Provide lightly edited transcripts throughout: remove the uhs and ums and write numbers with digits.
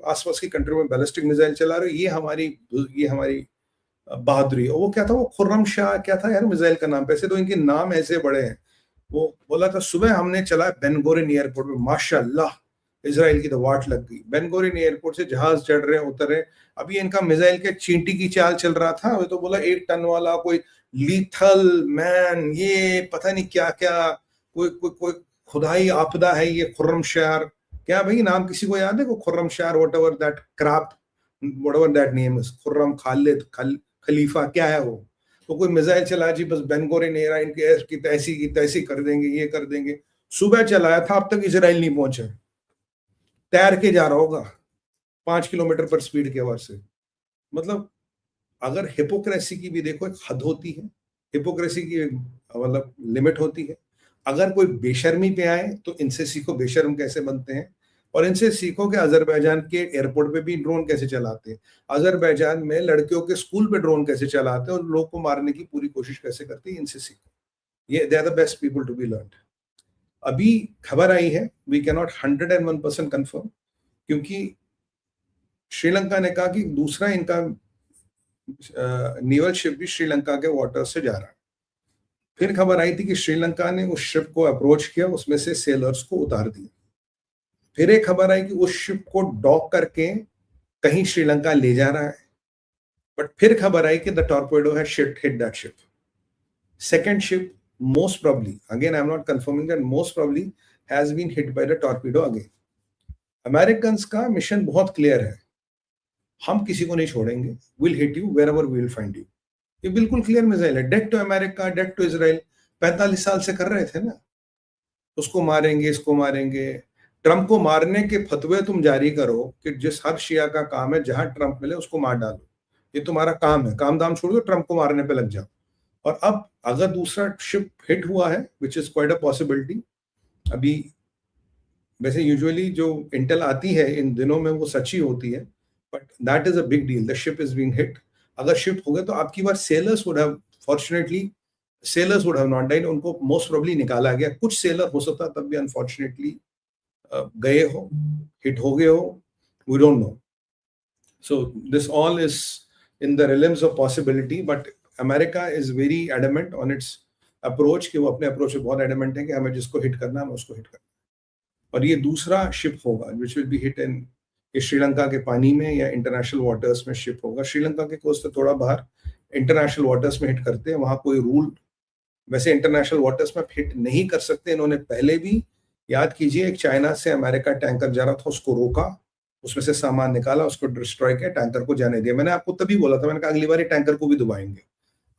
आसपास की कंट्री में बैलिस्टिक मिसाइल चला रहे हो, ये हमारी बहादुरी है। वो क्या था, वो खुर्रम शाह क्या था यार मिसाइल का नाम, पैसे तो इनके नाम ऐसे बड़े हैं। वो बोला था सुबह हमने चला बेन गोरियन एयरपोर्ट में, माशाल्लाह इजराइल की तो वाट लग गई। बेन गोरियन एयरपोर्ट से जहाज चढ़ रहे उतर रहे। अभी इनका मिसाइल के चींटी की चाल चल रहा था, वो तो बोला 1 टन वाला कोई लीथल मैन, ये पता नहीं क्या क्या, कोई खुदाई आपदा है ये खुर्रम शाह। क्या भाई नाम किसी को याद है? को Khurram Shah, whatever that crap, whatever that name is, Khurram Khalid Khalifa क्या है वो? तो कोई मिसाइल चला जी, बस बेन गोरियन एयरलाइन की तैसी कर देंगे, ये कर देंगे। सुबह चलाया था, अब तक इजराइल नहीं पहुंचा। तैर के जा रहा होगा 5 किलोमीटर पर स्पीड के आवर से। मतलब अगर हिपोक्रेसी की भी देखो एक हद होती है, हिपोक्रेसी की मतलब लिमिट होती है। अगर कोई बेशर्मी पे आए तो इनसे सीखो बेशर्म कैसे बनते हैं, और इनसे सीखो कि अजरबैजान के एयरपोर्ट पे भी ड्रोन कैसे चलाते हैं, अजरबैजान में लड़कियों के स्कूल पे ड्रोन कैसे चलाते हैं और लोग को मारने की पूरी कोशिश कैसे करते हैं, इनसे सीखो। ये they are the best people to be learn. अभी खबर आई है, वी कैन नॉट 101% कंफर्म, क्योंकि श्रीलंका ने कहा कि दूसरा इनका नेवल शिप भी श्रीलंका के वाटर से जा रहा है। फिर खबर आई थी कि श्रीलंका ने उस शिप को अप्रोच किया, उसमें से सेलर्स को उतार दिया। फिर एक खबर आई कि उस शिप को डॉक करके कहीं श्रीलंका ले जा रहा है। बट फिर खबर आई कि the torpedo has hit that ship. Second ship most probably, again I'm not confirming that, most probably has been hit by the torpedo again. Americans का मिशन बहुत क्लियर है, हम किसी को नहीं छोड़ेंगे, will hit you wherever we will find you. ये बिल्कुल क्लियर मिसाइल है, death to America, death to Israel. 45 साल से कर रहे थे ना, उसको मारेंगे, इसको मारेंगे। ट्रंप को मारने के फतवे तुम जारी करो कि जिस हर शिया का काम है जहां ट्रंप मिले उसको मार डालो, ये तुम्हारा काम है, काम दाम छोड़ दो, ट्रंप को मारने पे लग जाओ। और अब अगर दूसरा शिप हिट हुआ है, which is quite a possibility, अभी वैसे यूजुअली जो इंटेल आती है इन दिनों में वो सच्ची होती है, but that is a big deal, the ship is being hit. अगर शिप हो गया तो आपकी बार sailors would have, fortunately sailors would have not died, उनको मोस्ट प्रोबेबली निकाला गया। कुछ सेलर हो सकता तब भी अनफॉर्चुनेटली गए हो, हिट हो गए हो, we don't know. So this all is in the realms of possibility, but America is very adamant on its approach, कि वो अपने अप्रोच में बहुत एडमेंट है कि हमें जिसको हिट करना है हमें उसको हिट करना। और ये दूसरा शिप होगा which will be hit in Sri Lanka के पानी में या इंटरनेशनल वाटर्स में शिप होगा। श्रीलंका के कोस्ट से थोड़ा बाहर इंटरनेशनल वाटर्स में हिट करते हैं, वहां कोई रूल, वैसे इंटरनेशनल वाटर्स में हिट नहीं कर सकते। इन्होंने पहले भी, याद कीजिए, एक चाइना से अमेरिका टैंकर जा रहा था, उसको रोका, उसमें से सामान निकाला, उसको डिस्ट्रॉय किया, टैंकर को जाने दिया। मैंने आपको तभी बोला था, मैंने कहा अगली बार ये टैंकर को भी डुबाएंगे।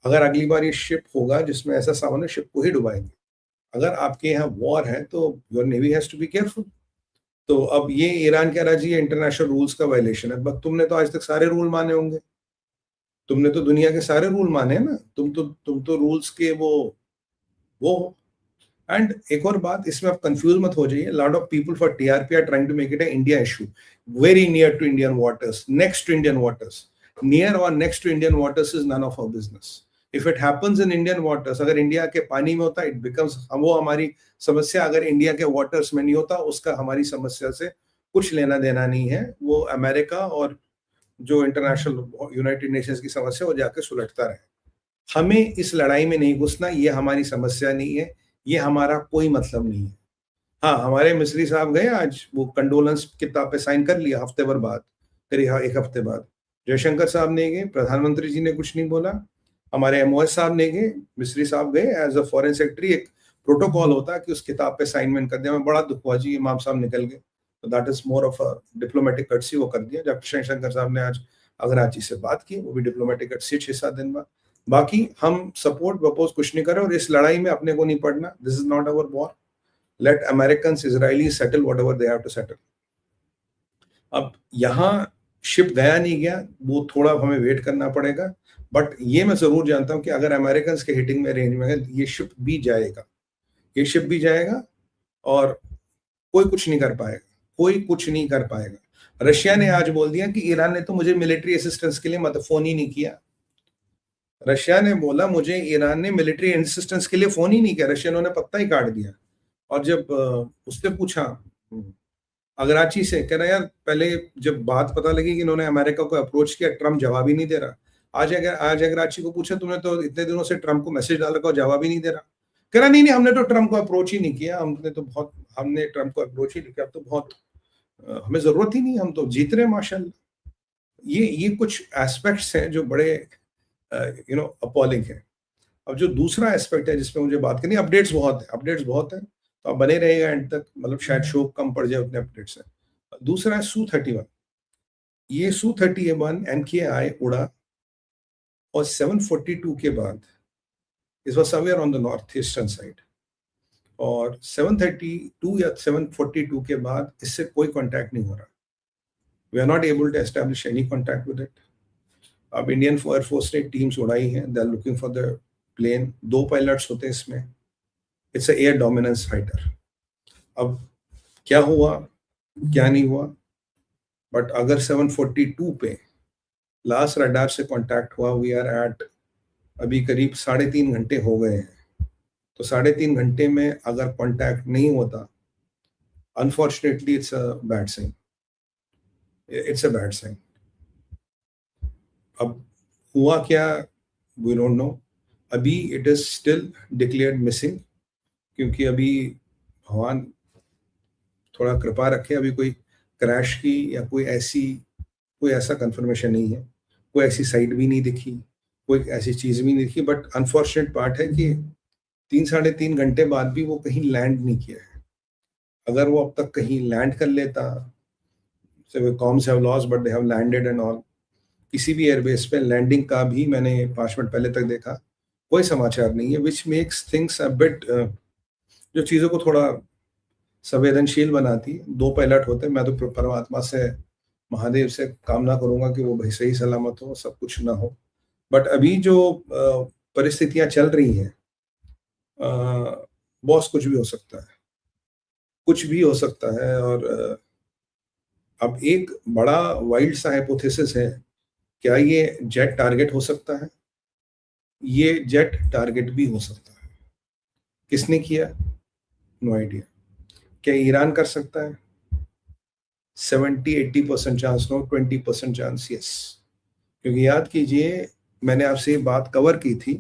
अगर अगली बार ये शिप होगा जिसमें ऐसा सामान है, शिप को ही डुबाएंगे। अगर आपके यहाँ वॉर है तो your navy has to be careful. तो अब ये ईरान कह रहा जी ये इंटरनेशनल रूल्स का वायलेशन है, बट तुमने तो आज तक सारे रूल माने होंगे, तुमने तो दुनिया के सारे रूल माने हैं ना, तुम तो रूल्स के वो। एंड एक और बात, इसमें आप कंफ्यूज मत हो जाइए, lot of people for TRP are trying to make it a India issue, very near to Indian waters, next to Indian waters, near और next to Indian waters is none of our business. If it happens in Indian waters, अगर India के पानी में होता, it becomes, वो हमारी समस्या। अगर इंडिया के वाटर्स में नहीं होता, उसका हमारी समस्या से कुछ लेना देना नहीं है। वो अमेरिका और जो इंटरनेशनल यूनाइटेड नेशंस की समस्या, वो जाके सुलटता रहे। हमें इस लड़ाई में नहीं घुसना, ये हमारी समस्या नहीं है, ये हमारा कोई मतलब नहीं है। हाँ, हमारे मिस्री साहब गए आज, वो कंडोलेंस किताब पे साइन कर लिया हफ्ते भर बाद, करीब 1 हफ्ते बाद। जयशंकर साहब नहीं गए, प्रधानमंत्री जी ने कुछ नहीं बोला, हमारे एमओएस साहब नहीं गए, मिस्री साहब गए एज अ फॉरेन सेक्रेटरी। एक प्रोटोकॉल होता है कि उस किताब पे साइनमेंट कर दिया। मैं बड़ा दुख हुआ जी, इमाम साहब निकल गए, तो that is more of a diplomatic courtesy, वो कर दिया। डॉक्टर जयशंकर साहब ने आज अगराची से बात की, वो भी डिप्लोमेटिक कर्टसी 6-7 दिन बाद। बाकी हम सपोर्ट वपोज कुछ नहीं कर रहे, और इस लड़ाई में अपने को नहीं पड़ना। This is not our war, let Americans Israeli settle whatever they have to settle. अब यहाँ शिप गया नहीं गया, वो थोड़ा हमें वेट करना पड़ेगा, बट ये मैं जरूर जानता हूं कि अगर अमेरिकन के हिटिंग में रेंज में है, ये शिप भी जाएगा, ये शिप भी जाएगा, और कोई कुछ नहीं कर पाएगा, कोई कुछ नहीं कर पाएगा। रशिया ने आज बोल दिया कि ईरान ने तो मुझे मिलिट्री असिस्टेंस के लिए फोन ही नहीं किया। रशिया ने बोला मुझे ईरान ने मिलिट्री असिस्टेंस के लिए फोन ही नहीं किया, रशिया ने पत्ता ही काट दिया। और जब उससे पूछा अगराची से कह रहा है यार, पहले जब बात पता लगी कि इन्होंने अमेरिका को अप्रोच किया, ट्रम्प जवाब ही नहीं दे रहा। आज अगराची को पूछा, तुमने तो इतने दिनों से ट्रम्प को मैसेज डाल रखा, जवाब ही नहीं दे रहा। कह रहा नहीं हमने तो ट्रम्प को अप्रोच ही नहीं किया, हमने ट्रम्प को अप्रोच ही नहीं किया, अब तो बहुत हमें जरूरत ही नहीं, हम तो जीत रहे हैं माशाल्लाह। ये कुछ एस्पेक्ट्स हैं जो बड़े अपॉलिंग है। अब जो दूसरा एस्पेक्ट है जिसपे मुझे बात करनी, अपडेट्स बहुत है, तो आप बने रहेगा एंड तक, मतलब शायद शो कम पड़ जाए उतने अपडेट्स है। दूसरा है Su-31। ये Su-31 MKI उड़ा और 742 के बाद इस was somewhere on the north eastern side, और 732 या 742 के बाद इससे कोई कांटेक्ट नहीं हो रहा। We are not able to establish any contact with it. अब इंडियन एयरफोर्स ने टीम्स उड़ाई हैं, they are looking for the plane. 2 pilots होते हैं इसमें, it's a air dominance fighter. अब क्या हुआ क्या नहीं हुआ, बट अगर 742 पे लास्ट रडार से कांटेक्ट हुआ, वी आर एट, अभी करीब 3.5 घंटे हो गए हैं, तो 3.5 घंटे में अगर कांटेक्ट नहीं होता, unfortunately it's a bad sign. अब हुआ क्या, वी डोंट नो। अभी it is still declared missing, क्योंकि अभी भगवान थोड़ा कृपा रखे, अभी कोई क्रैश की या कोई ऐसा कंफर्मेशन नहीं है, कोई ऐसी साइट भी नहीं दिखी, कोई ऐसी चीज भी नहीं दिखी। बट अनफॉर्चुनेट पार्ट है कि 3-3.5 घंटे बाद भी वो कहीं लैंड नहीं किया है। अगर वो अब तक कहीं लैंड कर लेता, comms have lost but they have landed and all, किसी भी एयरबेस पे लैंडिंग का भी मैंने 5 मिनट पहले तक देखा, कोई समाचार नहीं है, which makes things a bit, जो चीज़ों को थोड़ा संवेदनशील बनाती। 2 पायलट होते, मैं तो परमात्मा से, महादेव से कामना करूंगा कि वो भाई सही सलामत हो, सब कुछ ना हो। बट अभी जो परिस्थितियां चल रही हैं, बॉस कुछ भी हो सकता है, कुछ भी हो सकता है। और अब एक बड़ा वाइल्ड सा हाइपोथेसिस है, क्या ये जेट टारगेट हो सकता है? ये जेट टारगेट भी हो सकता है। किसने किया? No idea. क्या ईरान कर सकता है? 70-80% चांस नो, 20% चांस यस। क्योंकि याद कीजिए, मैंने आपसे ये बात कवर की थी,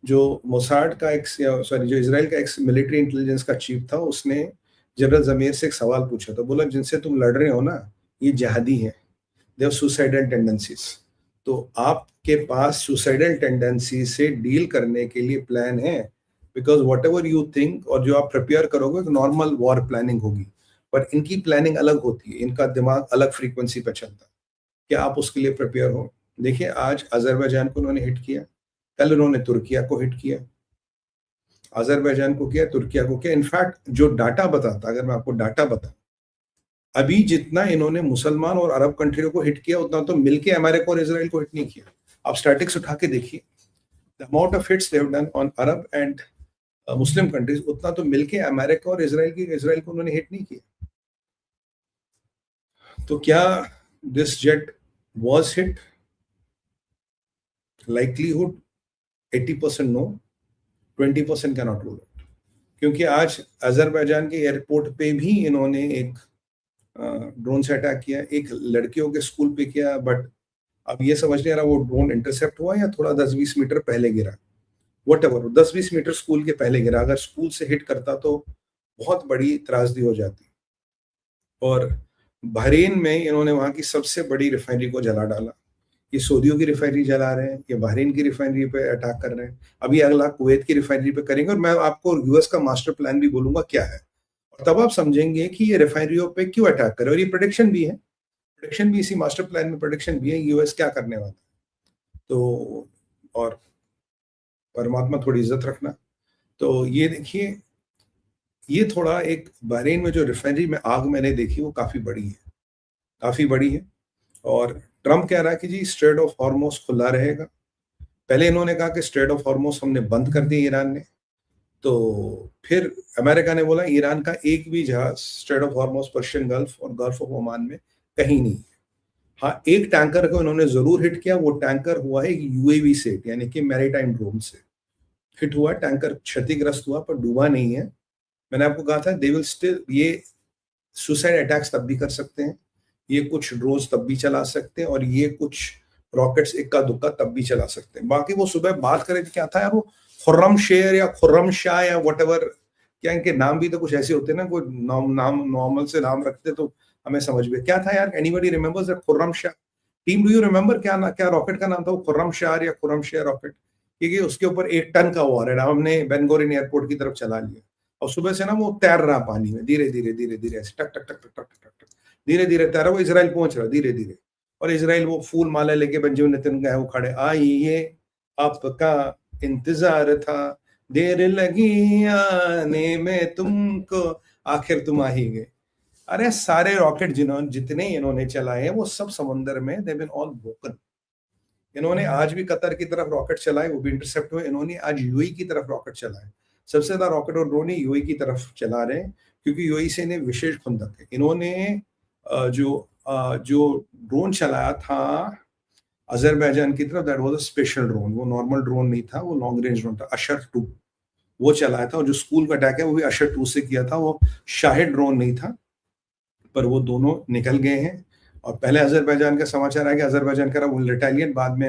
जो मोसाड का जो इसराइल का एक्स मिलिट्री इंटेलिजेंस का चीफ था, उसने जनरल जमीर से एक सवाल पूछा था। बोला, जिनसे तुम लड़ रहे हो ना, ये जिहादी है, दे हैव सुसाइडल टेंडेंसीज, तो आपके पास सुसाइडल टेंडेंसी से डील करने के लिए प्लान है? Because what ever you think, और जो आप प्रिपेयर करोगे, नॉर्मल वॉर प्लानिंग होगी, पर इनकी प्लानिंग अलग होती है, इनका दिमाग अलग फ्रीक्वेंसी पे चलता है। क्या आप उसके लिए प्रिपेयर हो? देखिए, आज अजरबैजान को उन्होंने हिट किया, कल उन्होंने तुर्किया को हिट किया, अजरबैजान को किया, तुर्किया को किया। इनफैक्ट जो डाटा बताता, अगर मैं आपको डाटा बताऊं, अभी जितना इन्होंने मुसलमान और अरब कंट्रियों को हिट किया, उतना तो मिलके अमेरिका और इजराइल को हिट नहीं किया। आप स्टैटिक्स उठा के देखिए, the amount of hits they have done on Arab and Muslim countries, उतना तो मिलके अमेरिका और इजराइल को उन्होंने हिट नहीं किया। तो क्या this jet was hit? Likelihood 80% no, 20% cannot rule it. क्योंकि आज अजरबैजान के एयरपोर्ट पे भी इन्होंने एक ड्रोन से अटैक किया, एक लड़कियों के स्कूल पे किया, बट अब ये समझ नहीं आ रहा वो ड्रोन इंटरसेप्ट हुआ या थोड़ा 10-20 मीटर पहले गिरा। वट एवर, 10-20 मीटर स्कूल के पहले गिरा, अगर स्कूल से हिट करता तो बहुत बड़ी त्रासदी हो जाती। और बहरीन में इन्होंने वहां की सबसे बड़ी रिफाइनरी को जला डाला। ये सऊदियों की रिफाइनरी जला रहे हैं, ये बहरीन की रिफाइनरी पे अटैक कर रहे हैं, अभी अगला कुवैत की रिफाइनरी पे करेंगे। और मैं आपको यूएस का मास्टर प्लान भी बोलूंगा क्या है, और तब आप समझेंगे कि ये रिफाइनरियों पे क्यों अटैक करे। और ये प्रोडिक्शन भी है, प्रोडिक्शन भी इसी मास्टर प्लान में प्रोडिक्शन भी है, यूएस क्या करने वाला है। तो और परमात्मा थोड़ी इज्जत रखना। तो ये देखिए, ये थोड़ा एक बहरीन में जो रिफाइनरी में आग मैंने देखी, वो काफी बड़ी है, काफी बड़ी है। और ट्रम्प कह रहा है कि जी स्ट्रेट ऑफ हॉर्मोस खुला रहेगा। पहले इन्होंने कहा कि स्ट्रेट ऑफ हॉर्मोस हमने बंद कर दिया ईरान ने, तो फिर अमेरिका ने बोला ईरान का एक भी जहाज straight of Hormuz, Persian gulf और गल्फ ऑफ ओमान में कहीं नहीं है। हाँ, एक टैंकर को इन्होंने जरूर हिट किया, वो टैंकर हुआ है यूएवी से, यानी कि मैरीटाइम ड्रोन से हिट हुआ। टैंकर क्षतिग्रस्त हुआ पर डूबा नहीं है। मैंने आपको कहा था दे विल स्टिल, ये सुसाइड अटैक्स तब भी कर सकते हैं, ये कुछ ड्रोन्स तब भी चला सकते हैं, और ये कुछ रॉकेट्स इक्का दुक्का तब भी चला सकते हैं। बाकी वो सुबह बात करे क्या था यार, वो खुर्रम शेर या खुर्रम शाह या वटेवर, क्या इनके नाम भी तो कुछ ऐसे होते हैं ना, कोई नाम नॉर्मल से नाम रखते तो हमें समझ में क्या था यार। Anybody remembers that Khurram Shah team? Do you remember क्या रॉकेट का नाम था वो, खुर्रम शाह या खुर्रम शाह रॉकेट? क्योंकि उसके ऊपर 1 टन का वॉर है, हमने बेन गुरियन एयरपोर्ट की तरफ चला लिया, और सुबह से ना वो तैर रहा पानी में, धीरे धीरे धीरे धीरे ऐसे टक टक टक टक टक टक टक, धीरे धीरे तैर रहा, वो इसराइल पहुंच रहा धीरे धीरे। और इसराइल वो फूल माला लेके बेंजामिन नेतन्याहू खड़े, आइए आपका इंतजार था, देर लगी आने में तुमको, आखिर तुम आ ही गए। अरे सारे रॉकेट जितने इन्होंने चलाए हैं वो सब समुद्र में, दे बीन ऑल ब्रोकन। इन्होंने आज भी कतर की तरफ रॉकेट चलाए, वो भी इंटरसेप्ट हुए। इन्होंने आज यूएई की तरफ रॉकेट चलाए, सबसे ज्यादा रॉकेट और ड्रोन यूएई की तरफ चला रहे हैं, क्योंकि यूएई से इन्हें विशेष खुंदक है। इन्होंने जो ड्रोन चलाया था अजरबैजान की तरफ, that was a special drone, वो नॉर्मल ड्रोन नहीं था, वो लॉन्ग रेंज ड्रोन था, अशर 2 वो चलाया था। और जो स्कूल का अटैक है वो भी अशर 2 से किया था, वो शाहिद ड्रोन नहीं था, पर वो दोनों निकल गए हैं। और पहले अजरबैजान का समाचार आया कि अजरबैजान का रिटेलिएट, बाद में